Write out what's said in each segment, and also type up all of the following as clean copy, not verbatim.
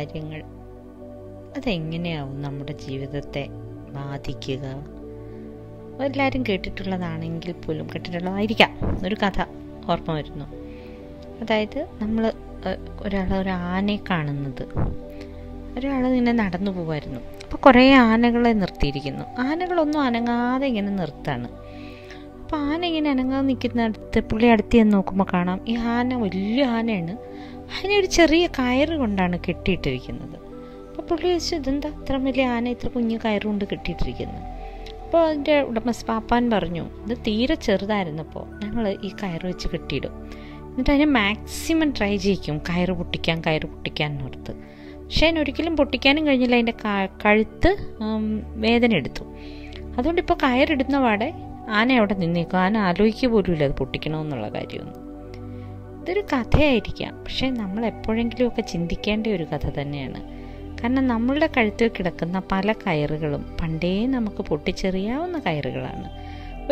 കാര്യങ്ങൾ അതെങ്ങനെയാവും നമ്മുടെ ജീവിതത്തെ ബാധിക്കുക? എല്ലാവരും കേട്ടിട്ടുള്ളതാണെങ്കിൽ പോലും, കേട്ടിട്ടുള്ളതായിരിക്കാം, ഒരു കഥ ഓർമ്മ വരുന്നു. അതായത് നമ്മൾ ഒരു ആനയെ കാണുന്നത്, ഒരാൾ ഇങ്ങനെ നടന്നു പോകുമായിരുന്നു. അപ്പോൾ കുറേ ആനകളെ നിർത്തിയിരിക്കുന്നു. ആനകളൊന്നും അനങ്ങാതെ ഇങ്ങനെ നിർത്താണ്. അപ്പോൾ ആന ഇങ്ങനെ അനങ്ങാതെ നിൽക്കുന്നിടത്ത് പുള്ളി അടുത്ത് ചെന്ന് നോക്കുമ്പോൾ കാണാം ഈ ആന വലിയ ആനയാണ്. അതിനെ ഒരു ചെറിയ കയറ് കൊണ്ടാണ് കെട്ടിയിട്ടിരിക്കുന്നത്. അപ്പോൾ പുള്ളി വെച്ചു, ഇതെന്താ ഇത്ര വലിയ ആന ഇത്ര കുഞ്ഞു കയറുകൊണ്ട് കെട്ടിയിട്ടിരിക്കുന്നത്? അപ്പോൾ അതിൻ്റെ പാപ്പാൻ പറഞ്ഞു, ഇത് തീരെ ചെറുതായിരുന്നപ്പോൾ ഞങ്ങൾ ഈ കയറ് വെച്ച് കെട്ടിയിടും, എന്നിട്ട് അതിനെ മാക്സിമം ട്രൈ ചെയ്യിക്കും കയറ് പൊട്ടിക്കാൻ ഓർത്ത്. പക്ഷേ അതിനൊരിക്കലും പൊട്ടിക്കാനും കഴിഞ്ഞില്ല. അതിൻ്റെ കഴുത്ത് വേദന എടുത്തു. അതുകൊണ്ട് ഇപ്പോൾ കയറിടുന്ന പാടെ ആന അവിടെ നിന്നേക്കും. ആന ആലോചിക്കുക പോലുമില്ല അത് പൊട്ടിക്കണമെന്നുള്ള കാര്യമൊന്നും. ഇതൊരു കഥയായിരിക്കാം, പക്ഷേ നമ്മൾ എപ്പോഴെങ്കിലുമൊക്കെ ചിന്തിക്കേണ്ട ഒരു കഥ തന്നെയാണ്. കാരണം നമ്മളുടെ കഴുത്തിൽ കിടക്കുന്ന പല കയറുകളും പണ്ടേ നമുക്ക് പൊട്ടിച്ചെറിയാവുന്ന കയറുകളാണ്.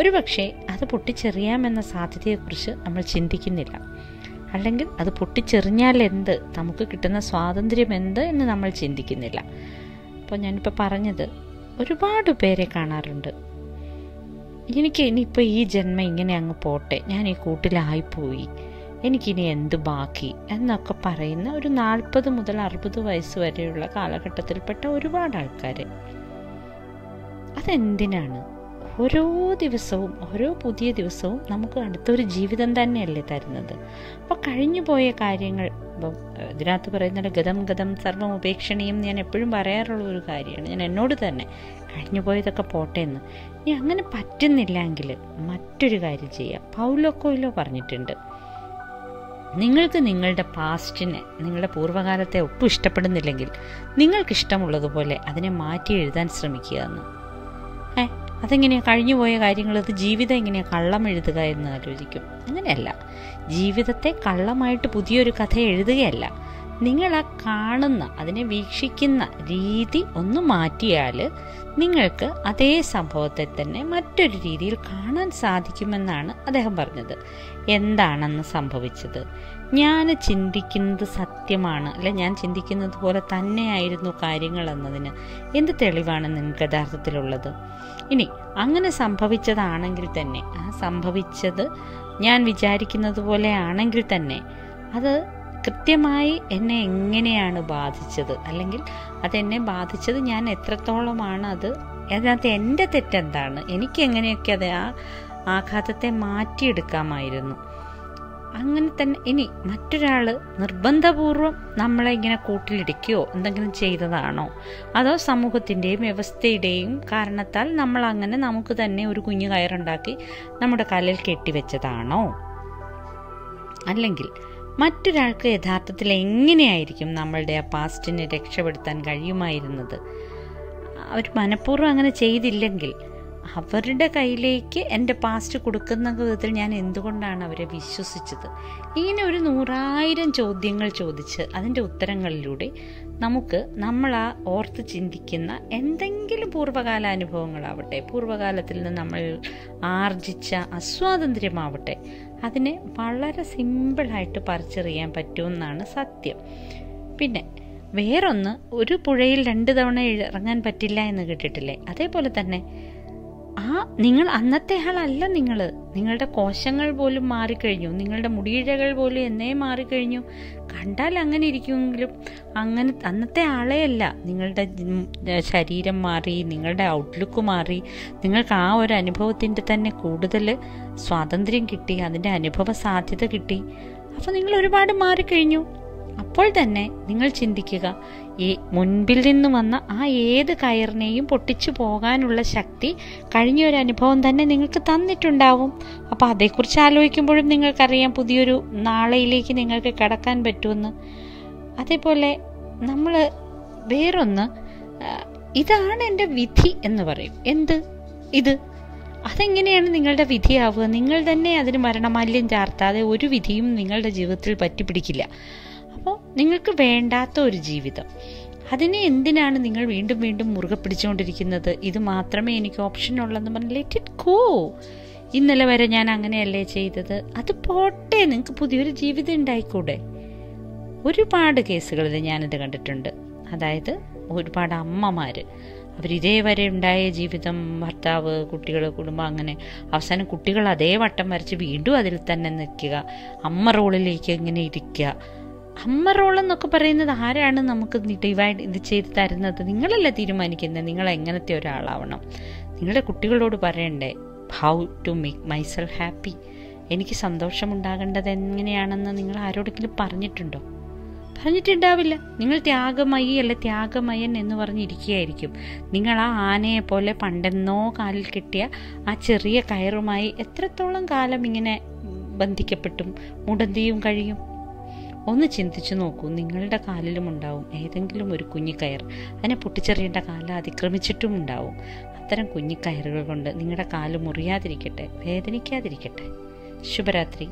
ഒരു പക്ഷേ അത് പൊട്ടിച്ചെറിയാമെന്ന സാധ്യതയെക്കുറിച്ച് നമ്മൾ ചിന്തിക്കുന്നില്ല. അല്ലെങ്കിൽ അത് പൊട്ടിച്ചെറിഞ്ഞാൽ എന്ത്, നമുക്ക് കിട്ടുന്ന സ്വാതന്ത്ര്യം എന്ത് എന്ന് നമ്മൾ ചിന്തിക്കുന്നില്ല. അപ്പോൾ ഞാനിപ്പോൾ പറഞ്ഞത്, ഒരുപാട് പേരെ കാണാറുണ്ട്, എനിക്ക് ഇനിയിപ്പോൾ ഈ ജന്മം ഇങ്ങനെ അങ്ങ് പോട്ടെ, ഞാൻ ഈ കൂട്ടിലായിപ്പോയി, എനിക്കിനി എന്ത് ബാക്കി എന്നൊക്കെ പറയുന്ന ഒരു 40 മുതൽ 60 വയസ്സ് വരെയുള്ള കാലഘട്ടത്തിൽപ്പെട്ട ഒരുപാട് ആൾക്കാർ. അതെന്തിനാണ്? ഓരോ ദിവസവും, ഓരോ പുതിയ ദിവസവും നമുക്ക് അടുത്തൊരു ജീവിതം തന്നെയല്ലേ തരുന്നത്. അപ്പോൾ കഴിഞ്ഞു പോയ കാര്യങ്ങൾ, ഇപ്പം ഇതിനകത്ത് പറയുന്നത് ഗതം ഗതം സർവം ഉപേക്ഷണീയം, ഞാൻ എപ്പോഴും പറയാറുള്ള ഒരു കാര്യമാണ്. ഞാൻ എന്നോട് തന്നെ കഴിഞ്ഞു പോയതൊക്കെ പോട്ടെ എന്ന്. ഇനി അങ്ങനെ പറ്റുന്നില്ലെങ്കിൽ മറ്റൊരു കാര്യം ചെയ്യാം. പൗലോ കൊയ്ലോ പറഞ്ഞിട്ടുണ്ട്, നിങ്ങൾക്ക് നിങ്ങളുടെ പാസ്റ്റിനെ, നിങ്ങളുടെ പൂർവ്വകാലത്തെ ഒട്ടും ഇഷ്ടപ്പെടുന്നില്ലെങ്കിൽ നിങ്ങൾക്കിഷ്ടമുള്ളതുപോലെ അതിനെ മാറ്റി എഴുതാൻ ശ്രമിക്കുക എന്ന്. അതെങ്ങനെയാണ് കഴിഞ്ഞു പോയ കാര്യങ്ങൾ, അത് ജീവിതം എങ്ങനെയാണ് കള്ളം എഴുതുക എന്ന് ആലോചിക്കും. അങ്ങനെയല്ല, ജീവിതത്തെ കള്ളമായിട്ട് പുതിയൊരു കഥ എഴുതുകയല്ല. നിങ്ങൾ ആ കാണുന്ന, അതിനെ വീക്ഷിക്കുന്ന രീതി ഒന്ന് മാറ്റിയാൽ നിങ്ങൾക്ക് അതേ സംഭവത്തെ തന്നെ മറ്റൊരു രീതിയിൽ കാണാൻ സാധിക്കുമെന്നാണ് അദ്ദേഹം പറഞ്ഞത്. എന്താണെന്ന് സംഭവിച്ചത്, ഞാൻ ചിന്തിക്കുന്നത് സത്യമാണ്, അല്ലെ ഞാൻ ചിന്തിക്കുന്നത് പോലെ തന്നെയായിരുന്നു കാര്യങ്ങൾ എന്നതിന് എന്ത് തെളിവാണ് നിങ്ങൾക്ക് യഥാർത്ഥത്തിലുള്ളത്? ഇനി അങ്ങനെ സംഭവിച്ചതാണെങ്കിൽ തന്നെ, ആ സംഭവിച്ചത് ഞാൻ വിചാരിക്കുന്നത് പോലെ ആണെങ്കിൽ തന്നെ, അത് കൃത്യമായി എന്നെ എങ്ങനെയാണ് ബാധിച്ചത്, അല്ലെങ്കിൽ അതെന്നെ ബാധിച്ചത് ഞാൻ എത്രത്തോളമാണ്, അതിനകത്ത് എൻ്റെ തെറ്റെന്താണ്, എനിക്ക് എങ്ങനെയൊക്കെ അത് ആ ആഘാതത്തെ മാറ്റിയെടുക്കാമായിരുന്നു. അങ്ങനെ തന്നെ ഇനി മറ്റൊരാൾ നിർബന്ധപൂർവം നമ്മളെ ഇങ്ങനെ കൂട്ടിലിടിക്കുകയോ എന്തെങ്കിലും ചെയ്തതാണോ, അതോ സമൂഹത്തിൻ്റെയും വ്യവസ്ഥയുടെയും കാരണത്താൽ നമ്മൾ അങ്ങനെ നമുക്ക് തന്നെ ഒരു കുഞ്ഞു കയറുണ്ടാക്കി നമ്മുടെ കാലിൽ കെട്ടിവെച്ചതാണോ? അല്ലെങ്കിൽ മറ്റൊരാൾക്ക് യഥാർത്ഥത്തിൽ എങ്ങനെയായിരിക്കും നമ്മളുടെ ആ പാസ്റ്റിനെ രക്ഷപ്പെടുത്താൻ കഴിയുമായിരുന്നത്? അവർ മനഃപൂർവ്വം അങ്ങനെ ചെയ്തില്ലെങ്കിൽ അവരുടെ കയ്യിലേക്ക് എൻ്റെ പാസ്റ്റ് കൊടുക്കുന്ന വിധത്തിൽ ഞാൻ എന്തുകൊണ്ടാണ് അവരെ വിശ്വസിച്ചത്? ഇങ്ങനെ ഒരു 100,000 ചോദ്യങ്ങൾ ചോദിച്ച് അതിൻ്റെ ഉത്തരങ്ങളിലൂടെ നമുക്ക് നമ്മൾ ആ ഓർത്ത് ചിന്തിക്കുന്ന എന്തെങ്കിലും പൂർവ്വകാല അനുഭവങ്ങളാവട്ടെ, പൂർവ്വകാലത്തിൽ നിന്ന് നമ്മൾ ആർജിച്ച അസ്വാതന്ത്ര്യമാവട്ടെ, അതിനെ വളരെ സിമ്പിളായിട്ട് പറിച്ചെറിയാൻ പറ്റുമെന്നാണ് സത്യം. പിന്നെ വേറൊന്ന്, ഒരു പുഴയിൽ 2 തവണ ഇറങ്ങാൻ പറ്റില്ല എന്ന് കേട്ടിട്ടില്ലേ? അതേപോലെ തന്നെ നിങ്ങൾ അന്നത്തെ ആളല്ല. നിങ്ങളുടെ കോശങ്ങൾ പോലും മാറിക്കഴിഞ്ഞു, നിങ്ങളുടെ മുടിയിഴകൾ പോലും എന്നേ മാറിക്കഴിഞ്ഞു. കണ്ടാൽ അങ്ങനെ ഇരിക്കുമെങ്കിലും അങ്ങനെ അന്നത്തെ ആളെയല്ല. നിങ്ങളുടെ ശരീരം മാറി, നിങ്ങളുടെ ഔട്ട്ലുക്ക് മാറി, നിങ്ങൾക്ക് ആ ഒരു അനുഭവത്തിൻ്റെ തന്നെ കൂടുതൽ സ്വാതന്ത്ര്യം കിട്ടി, അതിൻ്റെ അനുഭവ സാധ്യത കിട്ടി. അപ്പോൾ നിങ്ങൾ ഒരുപാട് മാറിക്കഴിഞ്ഞു. അപ്പോൾ തന്നെ നിങ്ങൾ ചിന്തിക്കുക, ഈ മുൻപിൽ നിന്ന് വന്ന ആ ഏത് കയറിനെയും പൊട്ടിച്ചു പോകാനുള്ള ശക്തി കഴിഞ്ഞൊരു അനുഭവം തന്നെ നിങ്ങൾക്ക് തന്നിട്ടുണ്ടാവും. അപ്പോൾ അതേക്കുറിച്ച് ആലോചിക്കുമ്പോഴും നിങ്ങൾക്കറിയാം പുതിയൊരു നാളെയിലേക്ക് നിങ്ങൾക്ക് കടക്കാൻ പറ്റുമെന്ന്. അതേപോലെ നമ്മൾ വേറൊന്ന്, ഇതാണ് എൻ്റെ വിധി എന്ന് പറയും. എന്ത് ഇത്? അതെങ്ങനെയാണ് നിങ്ങളുടെ വിധിയാവുക? നിങ്ങൾ തന്നെ അതിന് മരണമാല്യം ചാർത്താതെ ഒരു വിധിയും നിങ്ങളുടെ ജീവിതത്തിൽ പറ്റിപ്പിടിക്കില്ല. അപ്പോൾ നിങ്ങൾക്ക് വേണ്ടാത്ത ഒരു ജീവിതം, അതിനെ എന്തിനാണ് നിങ്ങൾ വീണ്ടും വീണ്ടും മുറുകെ പിടിച്ചുകൊണ്ടിരിക്കുന്നത്? ഇത് മാത്രമേ എനിക്ക് ഓപ്ഷൻ ഉള്ളെന്ന് പറഞ്ഞ് ലെറ്റ് ഇറ്റ് ഗോ. ഇന്നലെ വരെ ഞാൻ അങ്ങനെയല്ലേ ചെയ്തത്, അത് പോട്ടെ, നിങ്ങൾക്ക് പുതിയൊരു ജീവിതം ഉണ്ടായിക്കൂടെ? ഒരുപാട് കേസുകളിൽ ഞാനിത് കണ്ടിട്ടുണ്ട്. അതായത് ഒരുപാട് അമ്മമാർ അവരിതേവരെ ഉണ്ടായ ജീവിതം, ഭർത്താവ്, കുട്ടികൾ, കുടുംബം, അങ്ങനെ അവസാനം കുട്ടികൾ അതേ വട്ടം വരച്ച് വീണ്ടും അതിൽ തന്നെ നിൽക്കുക, അമ്മ റോളിലേക്ക് ഇങ്ങനെ ഇരിക്കുക. അമ്മ റോളെന്നൊക്കെ പറയുന്നത് ആരാണ് നമുക്ക് ഡിവൈഡ് ഇത് ചെയ്ത് തരുന്നത്? നിങ്ങളല്ല തീരുമാനിക്കുന്നത് നിങ്ങൾ എങ്ങനത്തെ ഒരാളാവണം. നിങ്ങളുടെ കുട്ടികളോട് പറയണ്ടേ how to make myself happy, എനിക്ക് സന്തോഷമുണ്ടാകേണ്ടത് എങ്ങനെയാണെന്ന് നിങ്ങൾ ആരോടെങ്കിലും പറഞ്ഞിട്ടുണ്ടോ? പറഞ്ഞിട്ടുണ്ടാവില്ല. നിങ്ങൾ ത്യാഗമയി അല്ലെ ത്യാഗമയൻ എന്ന് പറഞ്ഞിരിക്കുകയായിരിക്കും. നിങ്ങൾ ആ ആനയെ പോലെ പണ്ടെന്നോ കാലിൽ കെട്ടിയ ആ ചെറിയ കയറുമായി എത്രത്തോളം കാലം ഇങ്ങനെ ബന്ധിക്കപ്പെട്ടും മുടന്തിയും കഴിയും? ഒന്ന് ചിന്തിച്ചു നോക്കൂ. നിങ്ങളുടെ കാലിലും ഉണ്ടാവും ഏതെങ്കിലും ഒരു കുഞ്ഞിക്കയർ. അതിനെ പൊട്ടിച്ചെറിയേണ്ട കാലം അതിക്രമിച്ചിട്ടും ഉണ്ടാവും. അത്തരം കുഞ്ഞിക്കയറുകൾ കൊണ്ട് നിങ്ങളുടെ കാല് മുറിയാതിരിക്കട്ടെ, വേദനിക്കാതിരിക്കട്ടെ. ശുഭരാത്രി.